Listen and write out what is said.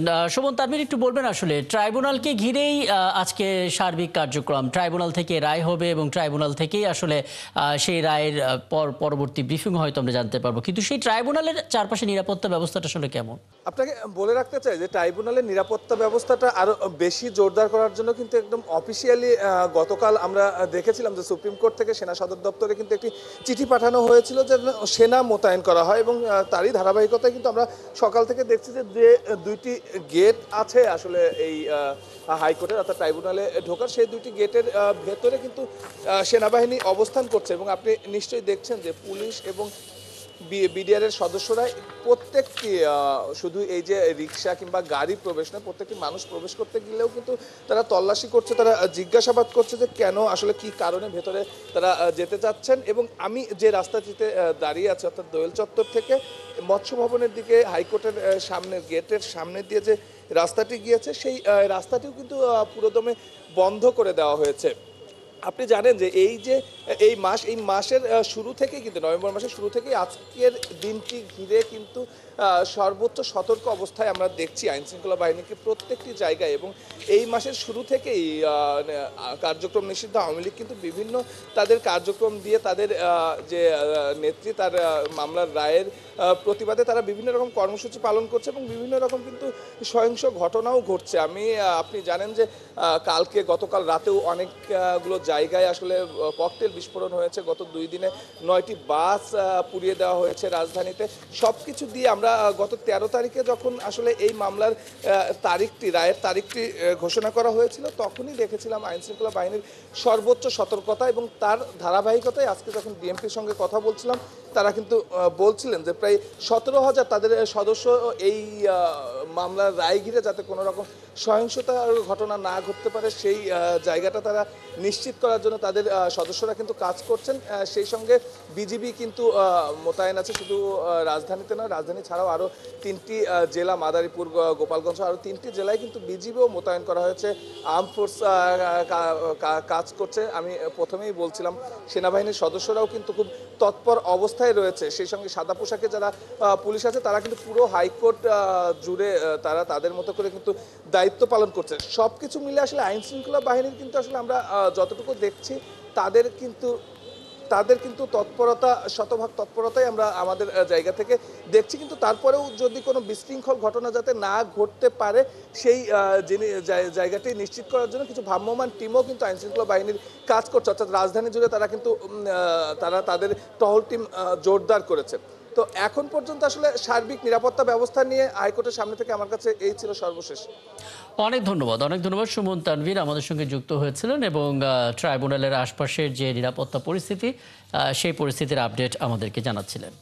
শোভন তানভীর একটু বলবেন আসলে ট্রাইব্যুনালকে ঘিরেই আজকে সার্বিক কার্যক্রম ট্রাইব্যুনাল থেকে রায় হবে এবং ট্রাইব্যুনাল থেকেই আসলে সেই রায়ের পরবর্তী ব্রিফিং হয়তো আমরা জানতে পারবো, কিন্তু সেই ট্রাইব্যুনালের চারপাশে নিরাপত্তা ব্যবস্থাটা আসলে কেমন? আপনাকে বলে রাখতে চাই যে ট্রাইব্যুনালের নিরাপত্তা ব্যবস্থাটা আরো বেশি জোরদার করার জন্য কিন্তু একদম অফিসিয়ালি গতকাল আমরা দেখেছিলাম যে সুপ্রিম কোর্ট থেকে সেনা সদর দপ্তরে কিন্তু একটি চিঠি পাঠানো হয়েছিল যে সেনা মোতায়েন করা হয় এবং তারই ধারাবাহিকতায় কিন্তু আমরা সকাল থেকে দেখছি যে দুইটি গেট আছে আসলে এই হাইকোর্টের অর্থাৎ ট্রাইব্যুনালে ঢোকার, সেই দুইটি গেটের ভেতরে কিন্তু সেনাবাহিনী অবস্থান করছে এবং আপনি নিশ্চয়ই দেখছেন যে পুলিশ এবং বিডিআর এর সদস্যরা প্রত্যেকটি শুধু এই যে রিক্সা কিংবা গাড়ি প্রবেশ নয়, প্রত্যেকটি মানুষ প্রবেশ করতে গেলেও কিন্তু তারা তল্লাশি করছে, তারা জিজ্ঞাসাবাদ করছে যে কেন আসলে কি কারণে ভেতরে তারা যেতে চাচ্ছেন। এবং আমি যে রাস্তাটিতে দাঁড়িয়ে আছি অর্থাৎ দোয়েল চত্বর থেকে মৎস্য ভবনের দিকে হাইকোর্টের সামনের গেটের সামনে দিয়ে যে রাস্তাটি গিয়েছে সেই রাস্তাটিও কিন্তু পুরোদমে বন্ধ করে দেওয়া হয়েছে। আপনি জানেন যে এই মাসের শুরু থেকেই কিন্তু নভেম্বর মাসের শুরু থেকেই আজকের দিনটি ঘিরে কিন্তু সর্বোচ্চ সতর্ক অবস্থায় আমরা দেখছি আইনশৃঙ্খলা বাহিনীকে প্রত্যেকটি জায়গায়। এবং এই মাসের শুরু থেকেই কার্যক্রম নিষিদ্ধ আওয়ামী লীগ কিন্তু বিভিন্ন তাদের কার্যক্রম দিয়ে তাদের যে নেত্রী তার মামলার রায়ের প্রতিবাদে তারা বিভিন্ন রকম কর্মসূচি পালন করছে এবং বিভিন্ন রকম কিন্তু সহিংস ঘটনাও ঘটছে। আপনি জানেন যে গতকাল রাতেও অনেকগুলো জায়গায় আসলে ককটেল বিস্ফোরণ হয়েছে। গত 2 দিনে 9টি বাস পুড়িয়ে দেওয়া হয়েছে রাজধানীতে। সব কিছু দিয়ে আমরা গত 13 তারিখে যখন আসলে এই মামলার রায়ের তারিখটি ঘোষণা করা হয়েছিল তখনই দেখেছিলাম আইনশৃঙ্খলা বাহিনীর সর্বোচ্চ সতর্কতা এবং তার ধারাবাহিকতায় আজকে যখন ডিএমপির সঙ্গে কথা বলছিলাম তারা কিন্তু বলছিলেন যে প্রায় 17,000 তাদের সদস্য এই মামলার রায় ঘিরে যাতে কোনো রকম সহিংসতার ঘটনা না ঘটতে পারে সেই জায়গাটা তারা নিশ্চিত করার জন্য তাদের সদস্যরা কিন্তু কাজ করছেন। সেই সঙ্গে বিজিবি কিন্তু মোতায়েন আছে, শুধু রাজধানীতে নয়, রাজধানী ছাড়াও আরও 3টি জেলা মাদারীপুর, গোপালগঞ্জ, আরও 3টি জেলায় কিন্তু বিজিবিও মোতায়েন করা হয়েছে। আর্ম ফোর্স কাজ করছে। আমি প্রথমেই বলছিলাম সেনাবাহিনীর সদস্যরাও কিন্তু খুব তৎপর অবস্থায় রয়েছে। সেই সঙ্গে সাদা পোশাকে যারা পুলিশ আছে তারা কিন্তু পুরো হাইকোর্ট জুড়ে তারা তাদের মতো করে কিন্তু দায়িত্ব পালন করছে। সব কিছু মিলে আসলে আইনশৃঙ্খলা বাহিনীর কিন্তু আসলে আমরা যতটুকু দেখছি তাদের কিন্তু তৎপরতা, শতভাগ তৎপরতাই আমরা আমাদের জায়গা থেকে দেখছি। কিন্তু তারপরেও যদি কোনো বিশৃঙ্খল ঘটনা যাতে না ঘটতে পারে সেই জায়গাটি নিশ্চিত করার জন্য কিছু ভ্রাম্যমাণ টিমও কিন্তু আইনশৃঙ্খলা বাহিনীর কাজ করছে, অর্থাৎ রাজধানী জুড়ে তারা কিন্তু তাদের টহল টিম জোরদার করেছে। তো এখন পর্যন্ত আসলে সার্বিক নিরাপত্তা ব্যবস্থা নিয়ে হাইকোর্টের সামনে থেকে আমার কাছে এই ছিল সর্বশেষ। অনেক ধন্যবাদ সুমন তানভীর আমাদের সঙ্গে যুক্ত হয়েছিলেন এবং ট্রাইব্যুনালের আশপাশের যে নিরাপত্তা পরিস্থিতি সেই পরিস্থিতির আপডেট আমাদেরকে জানাচ্ছিলেন।